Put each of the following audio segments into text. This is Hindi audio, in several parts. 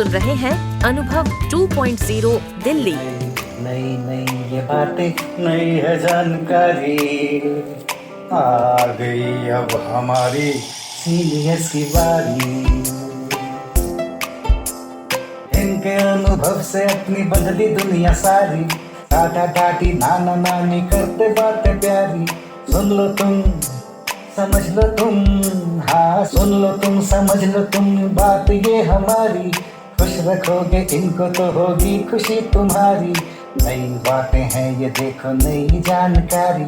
सुन रहे हैं अनुभव 2.0 दिल्ली। नई नई ये बातें, नई है जानकारी, आ गई अब हमारी सीनियर्स की बारी। इनके अनुभव से अपनी बदली दुनिया सारी, टाटा टाटी नाना नानी करते बातें प्यारी। सुन लो तुम, समझ लो तुम, हाँ सुन लो तुम, समझ लो तुम, बात ये हमारी। खुश रखोगे इनको तो होगी खुशी तुम्हारी। नई बातें हैं ये देखो, नई जानकारी,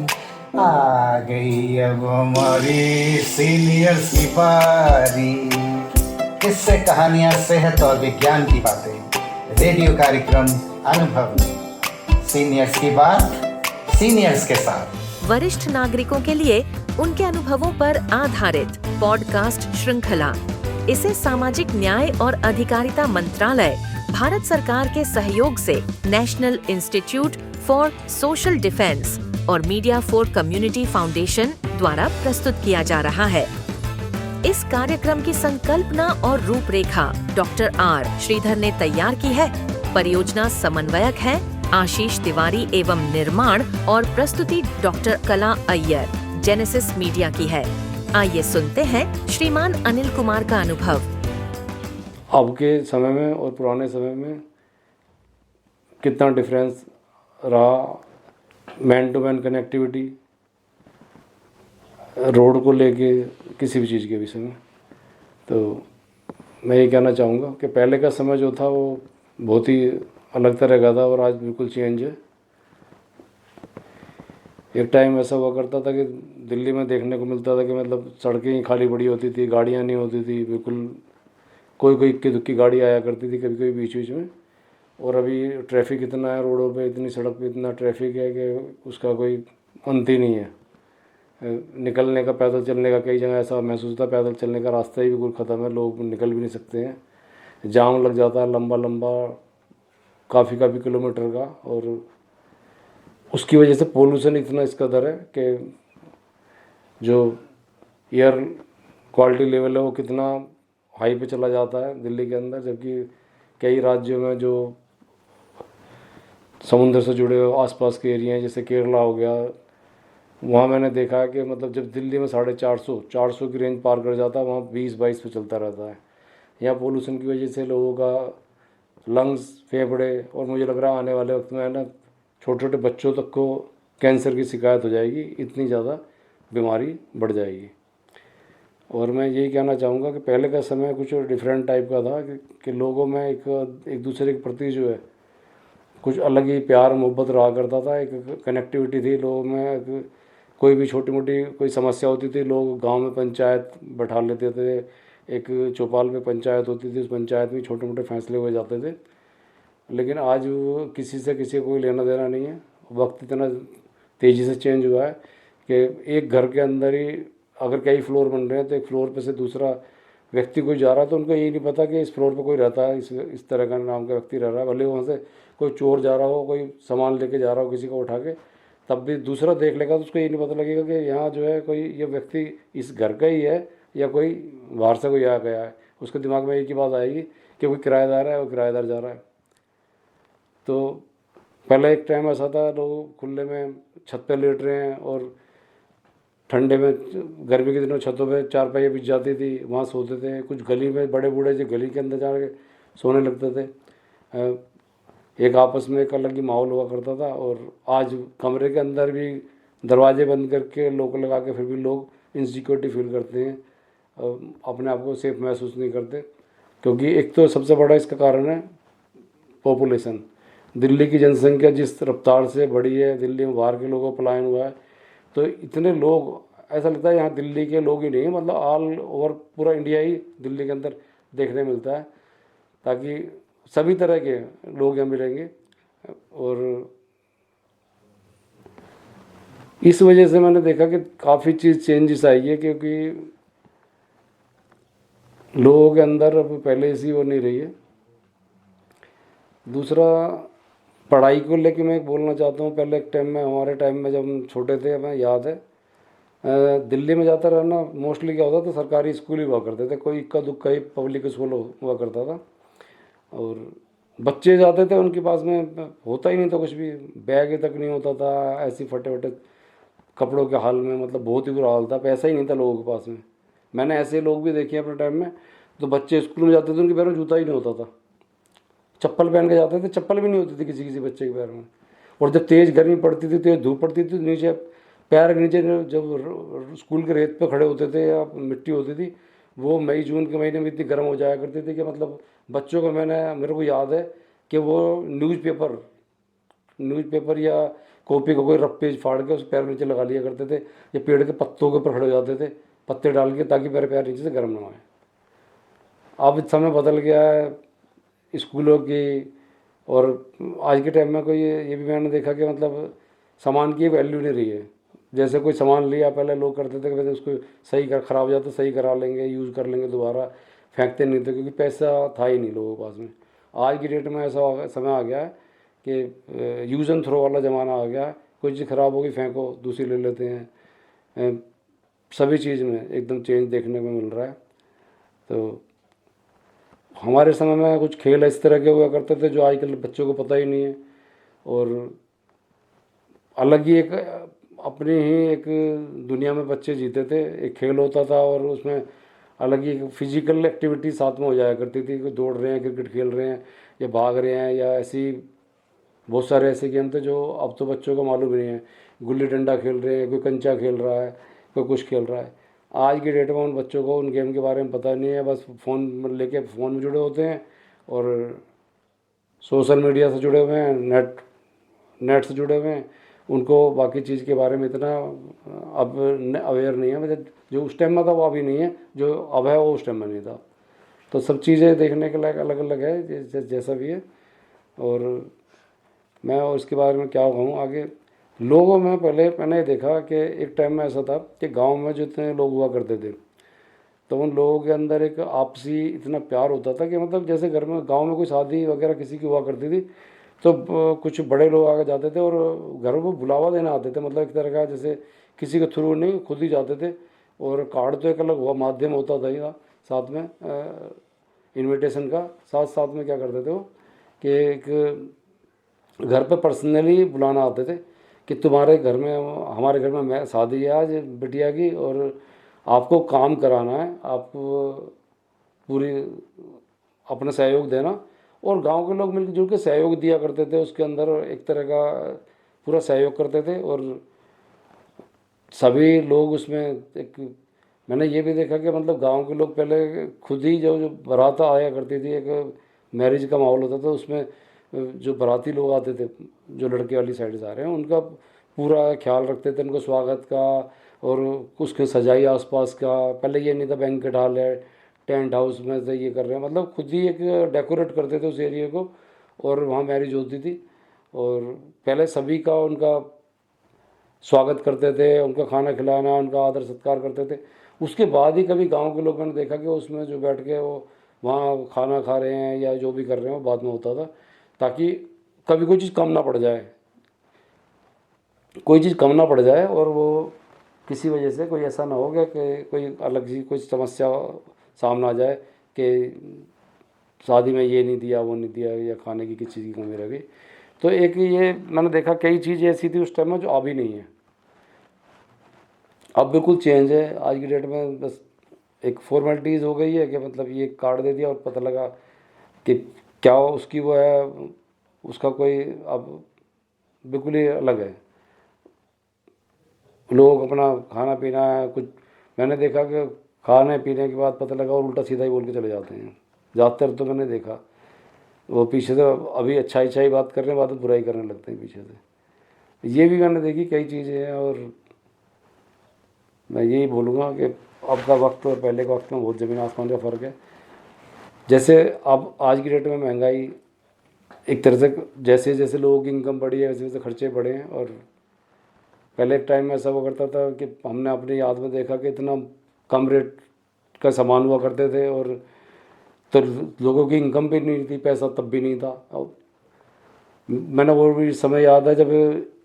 आ गई अब हमारी सीनियर्स की बारी। किससे कहानियां, सेहत और विज्ञान की बातें, रेडियो कार्यक्रम अनुभव में सीनियर्स की बात, सीनियर्स के साथ। वरिष्ठ नागरिकों के लिए उनके अनुभवों पर आधारित पॉडकास्ट श्रृंखला। इसे सामाजिक न्याय और अधिकारिता मंत्रालय, भारत सरकार के सहयोग से national institute for social defence और मीडिया फॉर कम्युनिटी फाउंडेशन द्वारा प्रस्तुत किया जा रहा है। इस कार्यक्रम की संकल्पना और रूपरेखा डॉक्टर आर श्रीधर ने तैयार की है। परियोजना समन्वयक है आशीष तिवारी एवं निर्माण और प्रस्तुति डॉक्टर कला अय्यर, जेनेसिस मीडिया की है। आइए सुनते हैं श्रीमान अनिल कुमार का अनुभव। अब के समय में और पुराने समय में कितना डिफरेंस रहा, man to man connectivity, road को लेके, किसी भी चीज़ के विषय में। तो मैं ये कहना चाहूँगा कि पहले का समय जो था वो बहुत ही अलग तरह का था और आज बिल्कुल चेंज है। एक टाइम ऐसा हुआ करता था कि दिल्ली में देखने को मिलता था कि मतलब सड़कें ही खाली पड़ी होती थी, गाड़ियाँ नहीं होती थी, बिल्कुल कोई कोई इक्की दुक्की गाड़ी आया करती थी कभी कभी बीच बीच में। और अभी ट्रैफिक इतना है रोडों पे, इतनी सड़क पे इतना ट्रैफिक है कि उसका कोई अंत ही नहीं है। निकलने का, पैदल चलने का, कई जगह ऐसा महसूस होता है पैदल चलने का रास्ता ही बिल्कुल ख़त्म है, लोग निकल भी नहीं सकते हैं। जाम लग जाता है लंबा लंबा, काफ़ी किलोमीटर का। और उसकी वजह से पोल्यूशन इतना इस कदर है कि जो एयर क्वालिटी लेवल है वो कितना हाई पे चला जाता है दिल्ली के अंदर। जबकि कई राज्यों में जो समुद्र से जुड़े हुए आसपास के एरिया हैं, जैसे केरला हो गया, वहाँ मैंने देखा है कि मतलब जब दिल्ली में 450 की रेंज पार कर जाता है, वहाँ 20-22 पे चलता रहता है। यहाँ पोल्यूशन की वजह से लोगों का लंग्स, फेफड़े, और मुझे लग रहा है आने वाले वक्त में है ना, छोटे छोटे बच्चों तक को कैंसर की शिकायत हो जाएगी, इतनी ज़्यादा बीमारी बढ़ जाएगी। और मैं यही कहना चाहूँगा कि पहले का समय कुछ डिफरेंट टाइप का था कि लोगों में एक दूसरे के प्रति जो है कुछ अलग ही प्यार मोहब्बत रहा करता था, एक कनेक्टिविटी थी लोगों में। कोई भी छोटी मोटी कोई समस्या होती थी, लोग गांव में पंचायत बैठा लेते थे, एक चौपाल पे पंचायत होती थी, उस पंचायत में छोटे मोटे फैसले हुए जाते थे। लेकिन आज वो किसी से किसी को कोई लेना देना नहीं है। वक्त इतना तेज़ी से चेंज हुआ है कि एक घर के अंदर ही अगर कई फ्लोर बन रहे हैं तो एक फ्लोर पे से दूसरा व्यक्ति कोई जा रहा है तो उनको यही नहीं पता कि इस फ्लोर पे कोई रहता है, इस तरह का नाम का व्यक्ति रह रहा है। भले वहाँ से कोई चोर जा रहा हो, कोई सामान लेके जा रहा हो किसी को उठा के, तब भी दूसरा देख लेगा तो उसको ये नहीं पता लगेगा कि यहाँ जो है कोई ये व्यक्ति इस घर का ही है या कोई बाहर से कोई आ गया है। उसके दिमाग में एक ही बात आएगी कि कोई किराएदार है, वो किराएदार जा रहा है। तो पहले एक टाइम ऐसा था, लोग खुले में छत पे लेट रहे हैं और ठंडे में गर्मी के दिनों छतों पे चारपाई बिछ जाती थी, वहाँ सोते थे। कुछ गली में बड़े बूढ़े जो गली के अंदर जा के सोने लगते थे। एक आपस में एक अलग ही माहौल हुआ करता था। और आज कमरे के अंदर भी दरवाजे बंद करके लॉक लगा के फिर भी लोग इनसिक्योरिटी फील करते हैं, अपने आप को सेफ महसूस नहीं करते। क्योंकि एक तो सबसे बड़ा इसका कारण है पॉपुलेशन। दिल्ली की जनसंख्या जिस रफ्तार से बढ़ी है, दिल्ली में बाहर के लोगों का पलायन हुआ है, तो इतने लोग, ऐसा लगता है यहाँ दिल्ली के लोग ही नहीं, मतलब ऑल ओवर पूरा इंडिया ही दिल्ली के अंदर देखने मिलता है, ताकि सभी तरह के लोग यहाँ मिलेंगे। और इस वजह से मैंने देखा कि काफ़ी चीज़ चेंजेस आई है, क्योंकि लोगों के अंदर अब पहले से वो नहीं रही है। दूसरा, पढ़ाई को लेके मैं बोलना चाहता हूँ। पहले एक टाइम में, हमारे टाइम में जब हम छोटे थे, हमें याद है दिल्ली में जाता रहना, मोस्टली क्या होता था, सरकारी स्कूल ही हुआ करते थे, कोई इक्का दुक्का ही पब्लिक स्कूल हुआ करता था। और बच्चे जाते थे उनके पास में होता ही नहीं था कुछ भी, बैग तक नहीं होता था, ऐसे फटे फटे कपड़ों के हाल में, मतलब बहुत ही बुरा हाल था, पैसा ही नहीं था लोगों के पास में। मैंने ऐसे लोग भी देखे अपने टाइम में, तो बच्चे स्कूल में जाते थे उनके पैरों में जूता ही नहीं होता था, चप्पल पहन के जाते थे, चप्पल भी नहीं होती थी किसी किसी बच्चे के पैर में। और जब तेज़ गर्मी पड़ती थी, तेज़ धूप पड़ती थी, तो नीचे पैर के नीचे जब स्कूल के रेत पे खड़े होते थे या मिट्टी होती थी, वो मई जून के महीने में इतनी गर्म हो जाया करती थी कि मतलब बच्चों को मेरे को याद है कि वो न्यूज़पेपर या कॉपी का कोई रफ पेज फाड़ के उस पैर नीचे लगा लिया करते थे, या पेड़ के पत्तों के ऊपर खड़े हो जाते थे पत्ते डाल के, ताकि मेरे पैर नीचे से गर्म ना होए। अब समय बदल गया है स्कूलों की, और आज के टाइम में कोई ये भी मैंने देखा कि मतलब सामान की वैल्यू नहीं रही है। जैसे कोई सामान लिया, पहले लोग करते थे कि वैसे उसको सही कर, ख़राब हो जाता सही करा लेंगे, यूज़ कर लेंगे दोबारा, फेंकते नहीं थे क्योंकि पैसा था ही नहीं लोगों के पास में। आज की डेट में ऐसा समय आ गया है कि यूज़ एंड थ्रो वाला ज़माना आ गया है, कोई चीज़ ख़राब होगी फेंको, दूसरी ले लेते हैं। सभी चीज़ में एकदम चेंज देखने को मिल रहा है। तो हमारे समय में कुछ खेल इस तरह के हुआ करते थे जो आजकल बच्चों को पता ही नहीं है, और अलग ही एक अपनी ही एक दुनिया में बच्चे जीते थे। एक खेल होता था और उसमें अलग ही फिजिकल एक्टिविटी साथ में हो जाया करती थी, कोई दौड़ रहे हैं, क्रिकेट खेल रहे हैं, या भाग रहे हैं, या ऐसी बहुत सारे ऐसे गेम थे जो अब तो बच्चों को मालूम नहीं है। गुल्ली डंडा खेल रहे हैं, कोई कंचा खेल रहा है, कोई कुछ खेल रहा है। आज की डेट में उन बच्चों को उन गेम के बारे में पता नहीं है, बस फ़ोन लेके फ़ोन में जुड़े होते हैं और सोशल मीडिया से जुड़े हुए हैं, नेट से जुड़े हुए हैं। उनको बाकी चीज़ के बारे में इतना अब अवेयर नहीं है, मतलब जो उस टाइम में था वो अभी नहीं है, जो अब है वो उस टाइम में नहीं था। तो सब चीज़ें देखने के लायक अलग अलग है, जैसा भी है। और मैं उसके बारे में क्या कहूँ आगे। लोगों में पहले मैंने देखा कि एक टाइम में ऐसा था कि गांव में जितने लोग हुआ करते थे, तो उन लोगों के अंदर एक आपसी इतना प्यार होता था कि मतलब जैसे घर में गांव में कोई शादी वगैरह किसी की हुआ करती थी, तो कुछ बड़े लोग आगे जाते थे और घरों को बुलावा देना आते थे, मतलब एक तरह का जैसे किसी के थ्रू नहीं, खुद ही जाते थे। और कार्ड तो एक अलग हुआ माध्यम होता था ही था, साथ में इनविटेशन का, साथ साथ में क्या करते थे वो कि एक घर पे पर्सनली बुलाना आते थे कि तुम्हारे घर में, हमारे घर में मैं शादी है आज बिटिया की, और आपको काम कराना है, आप पूरी अपना सहयोग देना। और गांव के लोग मिलकर जुल के सहयोग दिया करते थे, उसके अंदर एक तरह का पूरा सहयोग करते थे। और सभी लोग उसमें एक, मैंने ये भी देखा कि मतलब गांव के लोग पहले खुद ही जो बारात आया करती थी, एक मैरिज का माहौल होता था, उसमें जो बाराती लोग आते थे जो लड़के वाली साइड से आ रहे हैं, उनका पूरा ख्याल रखते थे, उनको स्वागत का और उसके सजाई आसपास का। पहले ये नहीं था बैंकेट हॉल है, टेंट हाउस में से ये कर रहे हैं, मतलब खुद ही एक डेकोरेट करते थे उस एरिया को, और वहाँ मैरिज होती थी। और पहले सभी का उनका स्वागत करते थे, उनका खाना खिलाना, उनका आदर सत्कार करते थे। उसके बाद ही कभी गांव के लोगों ने देखा कि उसमें जो बैठ के वो वहाँ खाना खा रहे हैं या जो भी कर रहे हैं वो बाद में होता था, ताकि कभी कोई चीज़ कम ना पड़ जाए, कोई चीज़ कम ना पड़ जाए, और वो किसी वजह से कोई ऐसा ना हो गया कि कोई अलग सी कोई समस्या सामने आ जाए कि शादी में ये नहीं दिया, वो नहीं दिया, या खाने की किसी चीज़ की कमी रह गई। तो एक ये मैंने देखा कई चीज़ें ऐसी थी उस टाइम में जो अभी नहीं है, अब बिल्कुल चेंज है। आज की डेट में बस एक फॉर्मेलिटीज़ हो गई है कि मतलब ये कार्ड दे दिया और पता लगा कि क्या उसकी वो है, उसका कोई अब बिल्कुल ही अलग है। लोग अपना खाना पीना है कुछ, मैंने देखा कि खाने पीने के बाद पता लगा और उल्टा सीधा ही बोल के चले जाते हैं ज़्यादातर। तो मैंने देखा वो पीछे से अभी अच्छाई बात कर रहे हैं, बाद में बुराई करने लगते हैं पीछे से। ये भी मैंने देखी कई चीज़ें हैं। और मैं यही बोलूँगा कि अब का वक्त और पहले के वक्त में बहुत ज़मीन आसमान का फ़र्क है। जैसे अब आज की डेट में महंगाई एक तरह से, जैसे जैसे लोगों की इनकम बढ़ी है वैसे वैसे खर्चे बढ़े हैं। और पहले एक टाइम में ऐसा हुआ करता था कि हमने अपनी याद में देखा कि इतना कम रेट का सामान हुआ करते थे, और तो लोगों की इनकम भी नहीं थी, पैसा तब भी नहीं था। और मैंने वो भी समय याद है जब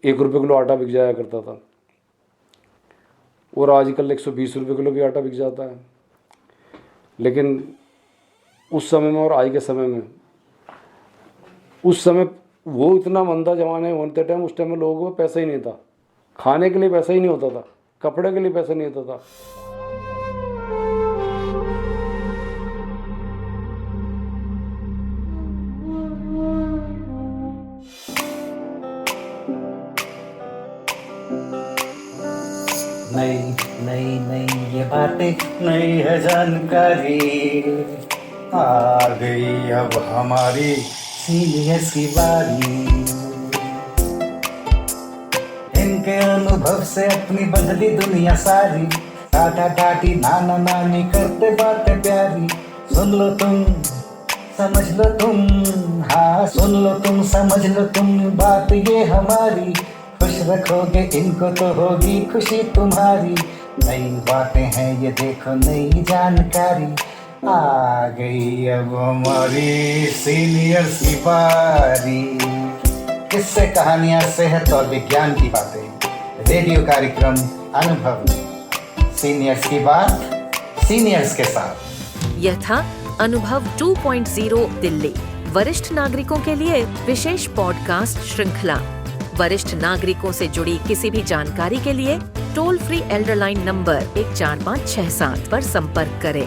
1 रुपये किलो आटा बिक जाया करता था, और आजकल 120 रुपये किलो भी आटा बिक जाता है। लेकिन उस समय में और आज के समय में उस समय वो इतना मंदा जमाने होते टाइम, उस टाइम में लोगों को पैसा ही नहीं था, खाने के लिए पैसा ही नहीं होता था, कपड़े के लिए पैसा नहीं होता था। नई नई नई ये बातें, नई है जानकारी, आ गई अब हमारी सीनियर्स की बारी। इनके अनुभव से अपनी बदली दुनिया सारी, टाटा टाटी नाना नानी करते बातें प्यारी। सुन लो तुम, समझ लो तुम, हाँ सुन लो तुम, समझ लो तुम, बात ये हमारी। खुश रखोगे इनको तो होगी खुशी तुम्हारी। नई बातें हैं ये देखो, नई जानकारी, आ गई अब हमारी सीनियर्स की बारी। किस्से कहानियां, सेहत और विज्ञान की बातें, रेडियो कार्यक्रम अनुभव में सीनियर्स की बात, सीनियर्स के साथ। यह था अनुभव 2.0 दिल्ली, वरिष्ठ नागरिकों के लिए विशेष पॉडकास्ट श्रृंखला। वरिष्ठ नागरिकों से जुड़ी किसी भी जानकारी के लिए toll free Elder line number 14567 पर संपर्क करें।